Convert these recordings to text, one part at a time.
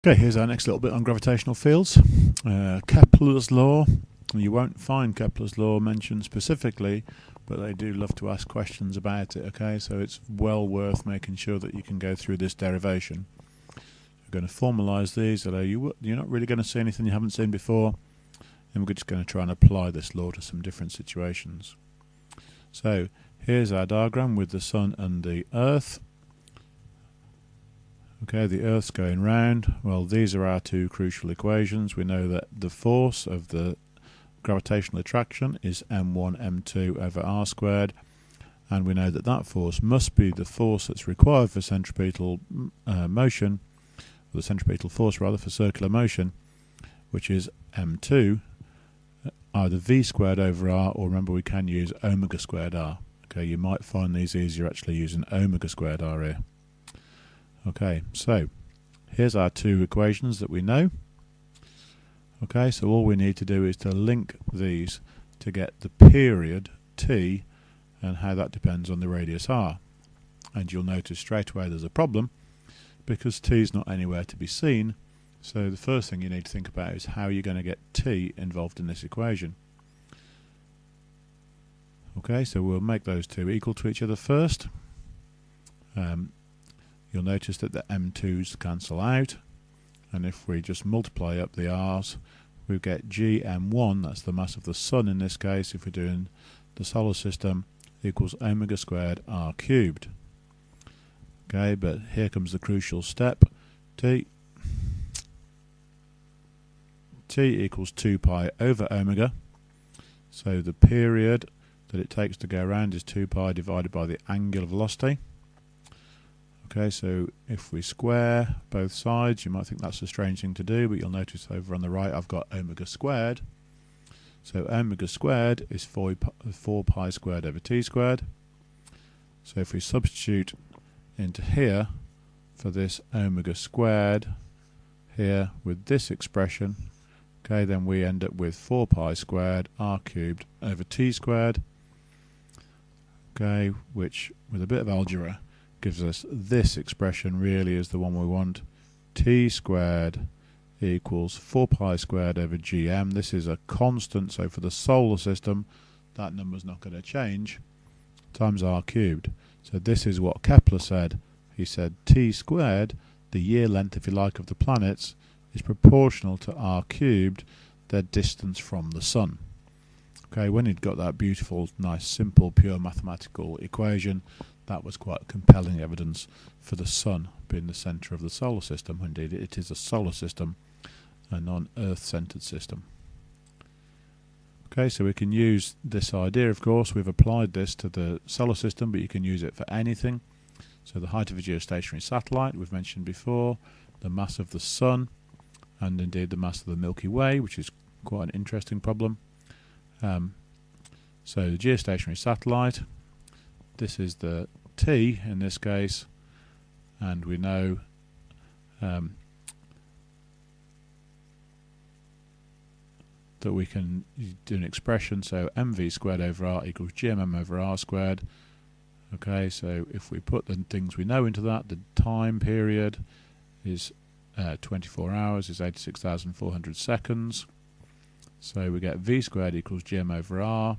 Okay, here's our next little bit on gravitational fields. Kepler's law. You won't find Kepler's law mentioned specifically, but they do love to ask questions about it, okay? So it's well worth making sure that you can go through this derivation. We're going to formalise these, although you're not really going to see anything you haven't seen before, and we're just going to try and apply this law to some different situations. So here's our diagram with the Sun and the Earth. Okay, the Earth's going round. Well, these are our two crucial equations. We know that the force of the gravitational attraction is m1 m2 over r squared, and we know that that force must be the force that's required for centripetal motion, or the centripetal force rather, for circular motion, which is m2, either v squared over r, or remember we can use omega squared r. Okay, you might find these easier actually using omega squared r here. Okay, so here's our two equations that we know. Okay, so all we need to do is to link these to get the period t and how that depends on the radius r. And you'll notice straight away there's a problem because t is not anywhere to be seen. So the first thing you need to think about is how you're going to get t involved in this equation. Okay, so we'll make those two equal to each other first. You'll notice that the m2's cancel out, and if we just multiply up the r's, we get gm1, that's the mass of the Sun in this case, if we're doing the solar system, equals omega squared r cubed. Okay, but here comes the crucial step. T equals 2 pi over omega, so the period that it takes to go around is 2 pi divided by the angular velocity. Okay, so if we square both sides, you might think that's a strange thing to do, but you'll notice over on the right I've got omega squared. So omega squared is 4 pi squared over t squared. So if we substitute into here for this omega squared here with this expression, okay, then we end up with 4 pi squared r cubed over t squared, okay, which with a bit of algebra gives us this expression, really is the one we want. T squared equals 4 pi squared over gm. This is a constant, so for the solar system that number's not going to change, times r cubed. So this is what Kepler said. He said t squared, the year length if you like of the planets, is proportional to r cubed, their distance from the Sun. Okay, when he'd got that beautiful, nice, simple, pure mathematical equation, that was quite compelling evidence for the Sun being the centre of the solar system. Indeed, it is a solar system, a non-Earth-centred system. Okay, so we can use this idea, of course. We've applied this to the solar system, but you can use it for anything. So the height of a geostationary satellite, we've mentioned before, the mass of the Sun, and indeed the mass of the Milky Way, which is quite an interesting problem. So the geostationary satellite, this is the t in this case, and we know that we can do an expression, so mv squared over r equals gmm over r squared. Okay, so if we put the things we know into that, the time period is 24 hours, is 86,400 seconds. So we get v squared equals gm over r.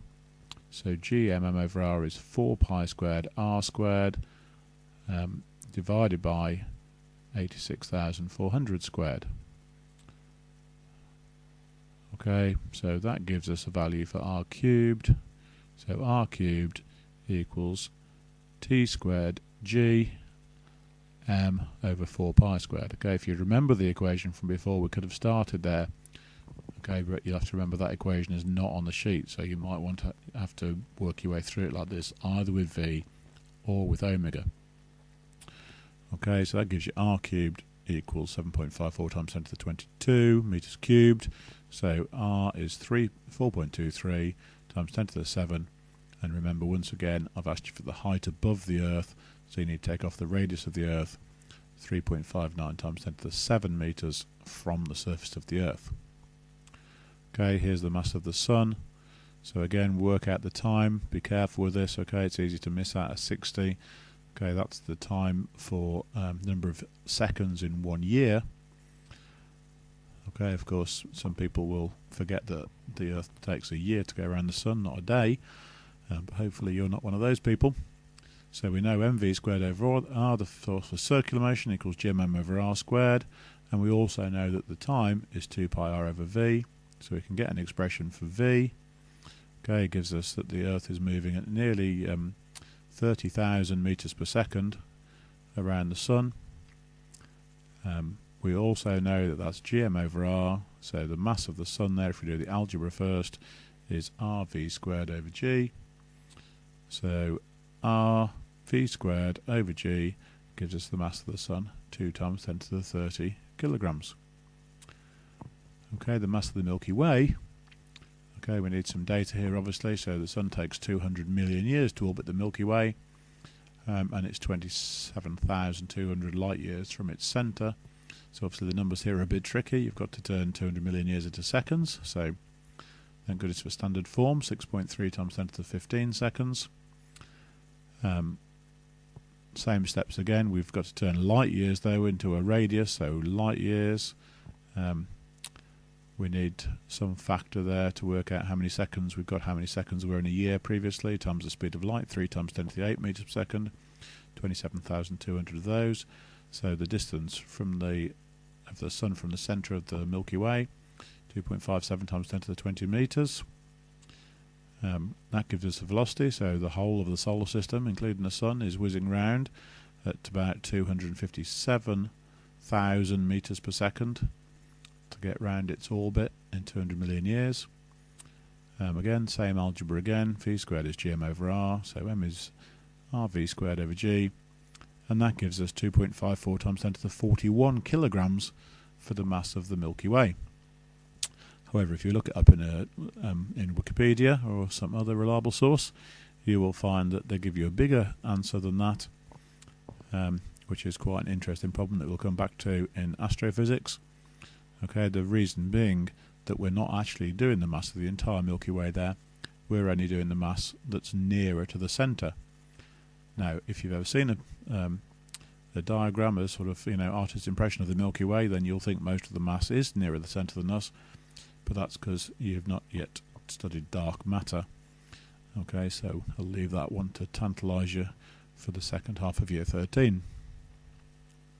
So gmm over r is 4 pi squared r squared divided by 86,400 squared. Okay, so that gives us a value for r cubed. So r cubed equals t squared g m over 4 pi squared. Okay, if you remember the equation from before, we could have started there. Okay, but you'll have to remember that equation is not on the sheet, so you might want to have to work your way through it like this, either with v or with omega. Okay, so that gives you r cubed equals 7.54 times 10 to the 22 meters cubed. So r is 4.23 times 10 to the 7. And remember, once again, I've asked you for the height above the Earth, so you need to take off the radius of the Earth, 3.59 times 10 to the 7 meters from the surface of the Earth. Okay, here's the mass of the Sun. So again, work out the time. Be careful with this. Okay, it's easy to miss out a 60. Okay, that's the time for number of seconds in 1 year. Okay, of course, some people will forget that the Earth takes a year to go around the Sun, not a day, but hopefully you're not one of those people. So we know mv squared over r, the force for circular motion, equals gmm over r squared, and we also know that the time is 2 pi r over v, so we can get an expression for v. Okay, it gives us that the Earth is moving at nearly 30,000 meters per second around the Sun. We also know that that's gm over r, so the mass of the Sun there, if we do the algebra first, is rv squared over g. So r v squared over g gives us the mass of the Sun, 2 times 10 to the 30 kilograms. Okay, the mass of the Milky Way. Okay, we need some data here obviously, so the Sun takes 200 million years to orbit the Milky Way, and it's 27,200 light years from its centre. So obviously the numbers here are a bit tricky. You've got to turn 200 million years into seconds, so thank goodness for standard form, 6.3 times 10 to the 15 seconds. Same steps again, we've got to turn light years though into a radius, so light years. We need some factor there to work out how many seconds. We've got how many seconds were in a year previously, times the speed of light, 3 times 10 to the 8 meters per second, 27,200 of those. So the distance from the Sun from the centre of the Milky Way, 2.57 times 10 to the 20 meters. That gives us the velocity, so the whole of the solar system, including the Sun, is whizzing round at about 257,000 meters per second to get round its orbit in 200 million years. Again, same algebra again, v squared is gm over r, so m is rv squared over g, and that gives us 2.54 times 10 to the 41 kilograms for the mass of the Milky Way. However, if you look it up in Wikipedia or some other reliable source, you will find that they give you a bigger answer than that, which is quite an interesting problem that we'll come back to in astrophysics. Okay, the reason being that we're not actually doing the mass of the entire Milky Way there, we're only doing the mass that's nearer to the centre. Now, if you've ever seen a diagram, a sort of artist's impression of the Milky Way, then you'll think most of the mass is nearer the centre than us, but that's because you've not yet studied dark matter. Okay, so I'll leave that one to tantalise you for the second half of year 13.